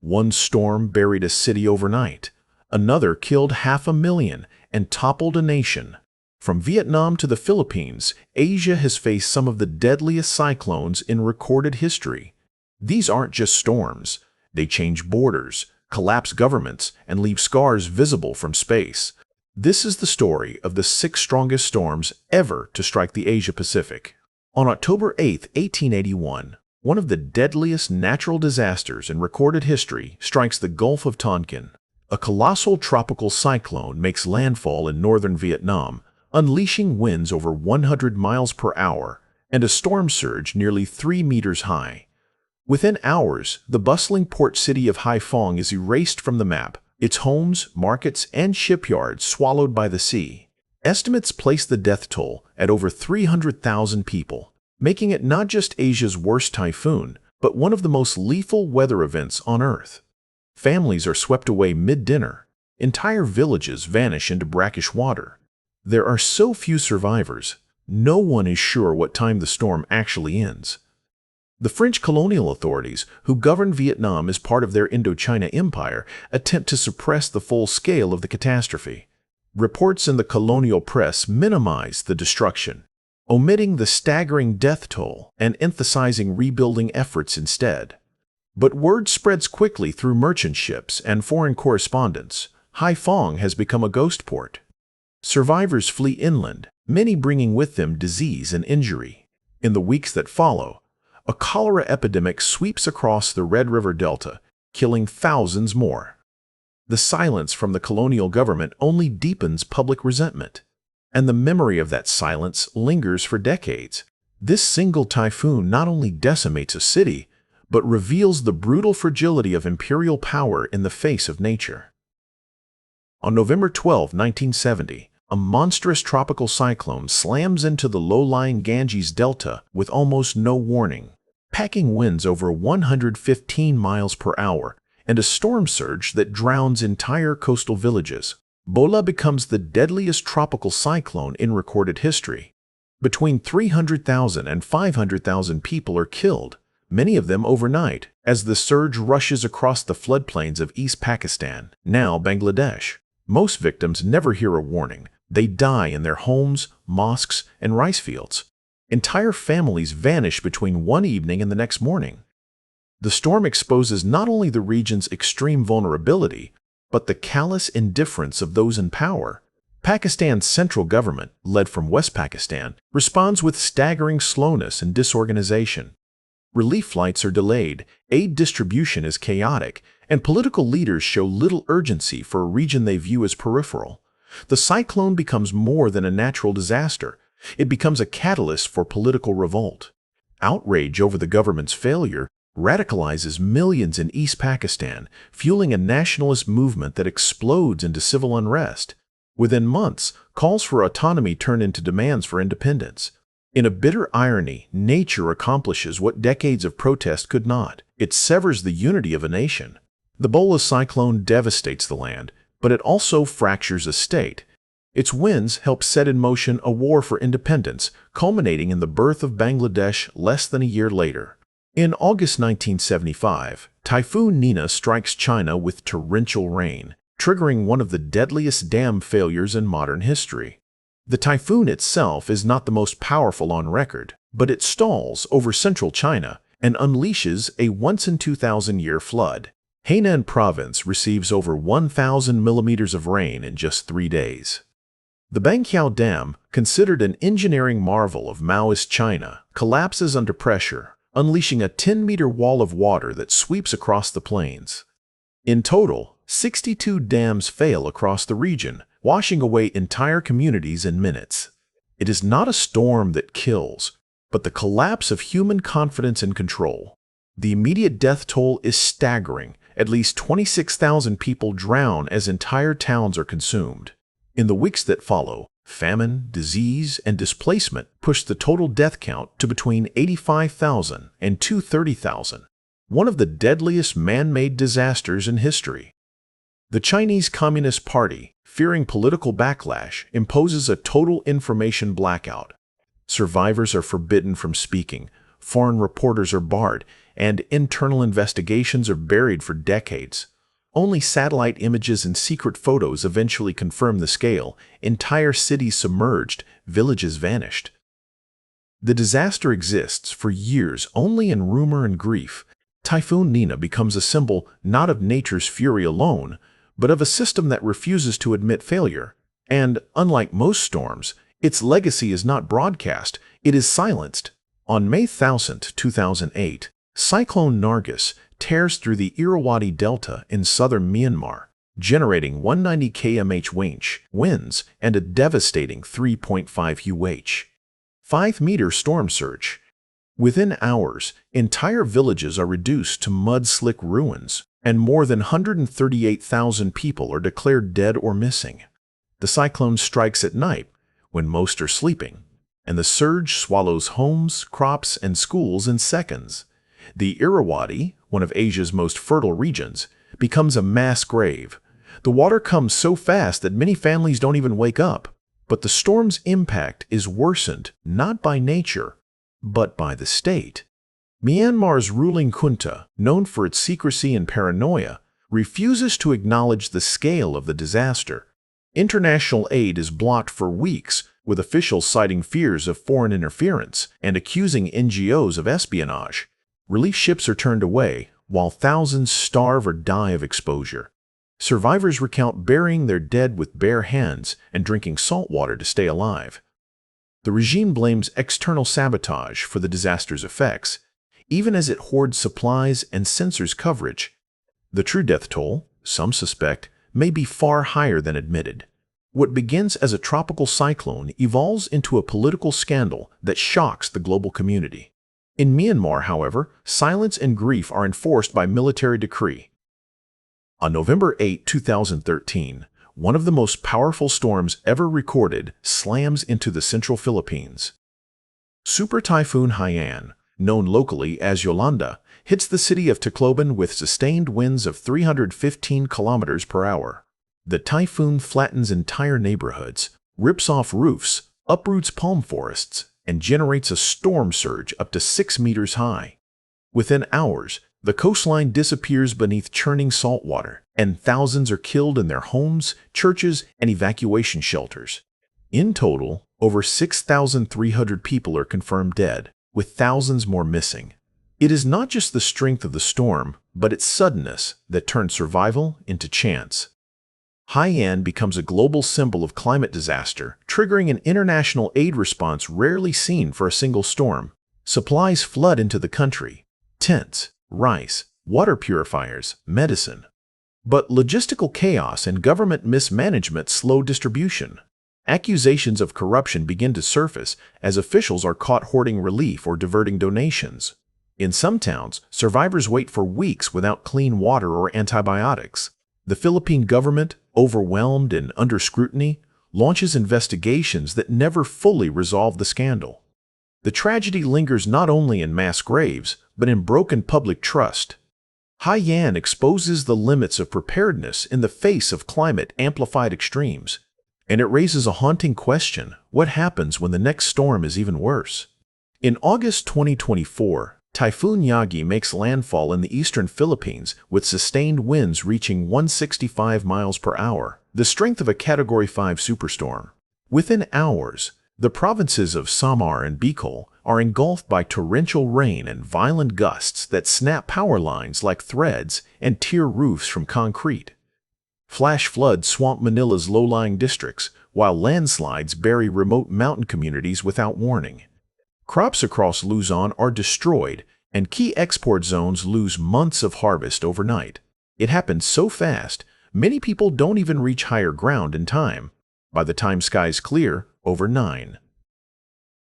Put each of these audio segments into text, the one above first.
One storm buried a city overnight. Another killed 500,000 and toppled a nation. From Vietnam to the Philippines, Asia has faced some of the deadliest cyclones in recorded history. These aren't just storms. They change borders, collapse governments, and leave scars visible from space. This is the story of the 6 strongest storms ever to strike the Asia-Pacific. On October 8, 1881, one of the deadliest natural disasters in recorded history strikes the Gulf of Tonkin. A colossal tropical cyclone makes landfall in northern Vietnam, unleashing winds over 100 miles per hour and a storm surge nearly 3 meters high. Within hours, the bustling port city of Haiphong is erased from the map, its homes, markets, and shipyards swallowed by the sea. Estimates place the death toll at over 300,000 people, making it not just Asia's worst typhoon, but one of the most lethal weather events on Earth. Families are swept away mid-dinner. Entire villages vanish into brackish water. There are so few survivors, no one is sure what time the storm actually ends. The French colonial authorities, who govern Vietnam as part of their Indochina Empire, attempt to suppress the full scale of the catastrophe. Reports in the colonial press minimize the destruction, omitting the staggering death toll and emphasizing rebuilding efforts instead. But word spreads quickly through merchant ships and foreign correspondence. Haiphong has become a ghost port. Survivors flee inland, many bringing with them disease and injury. In the weeks that follow, a cholera epidemic sweeps across the Red River Delta, killing thousands more. The silence from the colonial government only deepens public resentment, and the memory of that silence lingers for decades. This single typhoon not only decimates a city, but reveals the brutal fragility of imperial power in the face of nature. On November 12, 1970, a monstrous tropical cyclone slams into the low-lying Ganges Delta with almost no warning, packing winds over 115 miles per hour and a storm surge that drowns entire coastal villages. Bhola becomes the deadliest tropical cyclone in recorded history. Between 300,000 and 500,000 people are killed, many of them overnight, as the surge rushes across the floodplains of East Pakistan, now Bangladesh. Most victims never hear a warning. They die in their homes, mosques, and rice fields. Entire families vanish between one evening and the next morning. The storm exposes not only the region's extreme vulnerability, but the callous indifference of those in power. Pakistan's central government, led from West Pakistan, responds with staggering slowness and disorganization. Relief flights are delayed, aid distribution is chaotic, and political leaders show little urgency for a region they view as peripheral. The cyclone becomes more than a natural disaster. It becomes a catalyst for political revolt. Outrage over the government's failure radicalizes millions in East Pakistan, fueling a nationalist movement that explodes into civil unrest. Within months, calls for autonomy turn into demands for independence. In a bitter irony, nature accomplishes what decades of protest could not. It severs the unity of a nation. The Bhola Cyclone devastates the land, but it also fractures a state. Its winds help set in motion a war for independence, culminating in the birth of Bangladesh less than a year later. In August 1975, Typhoon Nina strikes China with torrential rain, triggering one of the deadliest dam failures in modern history. The typhoon itself is not the most powerful on record, but it stalls over central China and unleashes a once-in-2,000-year flood. Haiyan province receives over 1,000 millimeters of rain in just 3 days. The Bangqiao Dam, considered an engineering marvel of Maoist China, collapses under pressure, unleashing a 10-meter wall of water that sweeps across the plains. In total, 62 dams fail across the region, washing away entire communities in minutes. It is not a storm that kills, but the collapse of human confidence and control. The immediate death toll is staggering. At least 26,000 people drown as entire towns are consumed. In the weeks that follow, famine, disease, and displacement push the total death count to between 85,000 and 230,000, one of the deadliest man-made disasters in history. The Chinese Communist Party, fearing political backlash, imposes a total information blackout. Survivors are forbidden from speaking, foreign reporters are barred, and internal investigations are buried for decades. Only satellite images and secret photos eventually confirm the scale. Entire cities submerged, villages vanished. The disaster exists for years only in rumor and grief. Typhoon Nina becomes a symbol not of nature's fury alone, but of a system that refuses to admit failure. And, unlike most storms, its legacy is not broadcast, it is silenced. On May 1000, 2008, Cyclone Nargis tears through the Irrawaddy Delta in southern Myanmar, generating 190 km/h winds and a devastating 3.5 UH. 5-meter storm surge. Within hours, entire villages are reduced to mud-slick ruins, and more than 138,000 people are declared dead or missing. The cyclone strikes at night, when most are sleeping, and the surge swallows homes, crops, and schools in seconds. The Irrawaddy, one of Asia's most fertile regions, becomes a mass grave. The water comes so fast that many families don't even wake up. But the storm's impact is worsened not by nature, but by the state. Myanmar's ruling junta, known for its secrecy and paranoia, refuses to acknowledge the scale of the disaster. International aid is blocked for weeks, with officials citing fears of foreign interference and accusing NGOs of espionage. Relief ships are turned away, while thousands starve or die of exposure. Survivors recount burying their dead with bare hands and drinking salt water to stay alive. The regime blames external sabotage for the disaster's effects, even as it hoards supplies and censors coverage. The true death toll, some suspect, may be far higher than admitted. What begins as a tropical cyclone evolves into a political scandal that shocks the global community. In Myanmar, however, silence and grief are enforced by military decree. On November 8, 2013, one of the most powerful storms ever recorded slams into the central Philippines. Super Typhoon Haiyan, known locally as Yolanda, hits the city of Tacloban with sustained winds of 315 kilometers per hour. The typhoon flattens entire neighborhoods, rips off roofs, uproots palm forests, and generates a storm surge up to 6 meters high. Within hours, the coastline disappears beneath churning salt water, and thousands are killed in their homes, churches, and evacuation shelters. In total, over 6,300 people are confirmed dead, with thousands more missing. It is not just the strength of the storm, but its suddenness that turned survival into chance. Haiyan becomes a global symbol of climate disaster, triggering an international aid response rarely seen for a single storm. Supplies flood into the country: tents, rice, water purifiers, medicine. But logistical chaos and government mismanagement slow distribution. Accusations of corruption begin to surface as officials are caught hoarding relief or diverting donations. In some towns, survivors wait for weeks without clean water or antibiotics. The Philippine government, overwhelmed and under scrutiny, launches investigations that never fully resolve the scandal. The tragedy lingers not only in mass graves, but in broken public trust. Haiyan exposes the limits of preparedness in the face of climate-amplified extremes, and it raises a haunting question: what happens when the next storm is even worse? In August 2024, Typhoon Yagi makes landfall in the eastern Philippines with sustained winds reaching 165 miles per hour, the strength of a Category 5 superstorm. Within hours, the provinces of Samar and Bicol are engulfed by torrential rain and violent gusts that snap power lines like threads and tear roofs from concrete. Flash floods swamp Manila's low-lying districts, while landslides bury remote mountain communities without warning. Crops across Luzon are destroyed, and key export zones lose months of harvest overnight. It happens so fast, many people don't even reach higher ground in time. By the time skies clear, over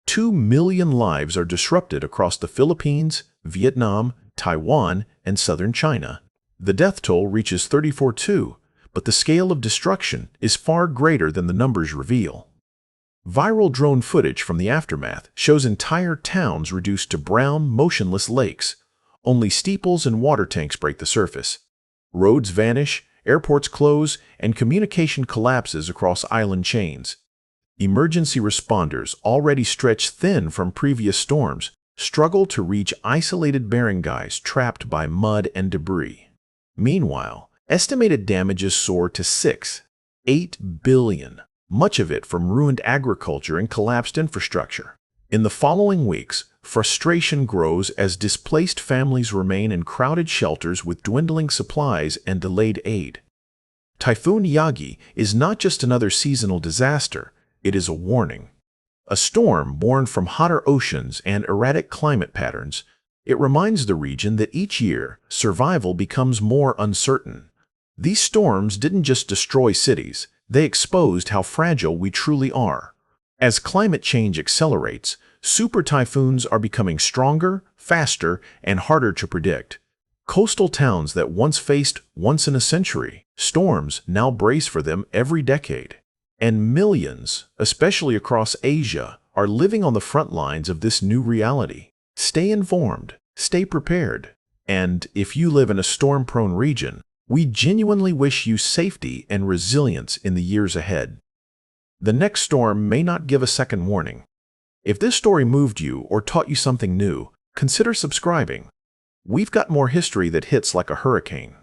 2 million lives are disrupted across the Philippines, Vietnam, Taiwan, and southern China. The death toll reaches 34 too, but the scale of destruction is far greater than the numbers reveal. Viral drone footage from the aftermath shows entire towns reduced to brown, motionless lakes. Only steeples and water tanks break the surface. Roads vanish, airports close, and communication collapses across island chains. Emergency responders, already stretched thin from previous storms, struggle to reach isolated barangays trapped by mud and debris. Meanwhile, estimated damages soar to 8 billion, much of it from ruined agriculture and collapsed infrastructure. In the following weeks, frustration grows as displaced families remain in crowded shelters with dwindling supplies and delayed aid. Typhoon Yagi is not just another seasonal disaster, it is a warning. A storm born from hotter oceans and erratic climate patterns, it reminds the region that each year, survival becomes more uncertain. These storms didn't just destroy cities, they exposed how fragile we truly are. As climate change accelerates, super typhoons are becoming stronger, faster, and harder to predict. Coastal towns that once faced once-in-a-century storms now brace for them every decade. And millions, especially across Asia, are living on the front lines of this new reality. Stay informed, stay prepared, and if you live in a storm-prone region, we genuinely wish you safety and resilience in the years ahead. The next storm may not give a second warning. If this story moved you or taught you something new, consider subscribing. We've got more history that hits like a hurricane.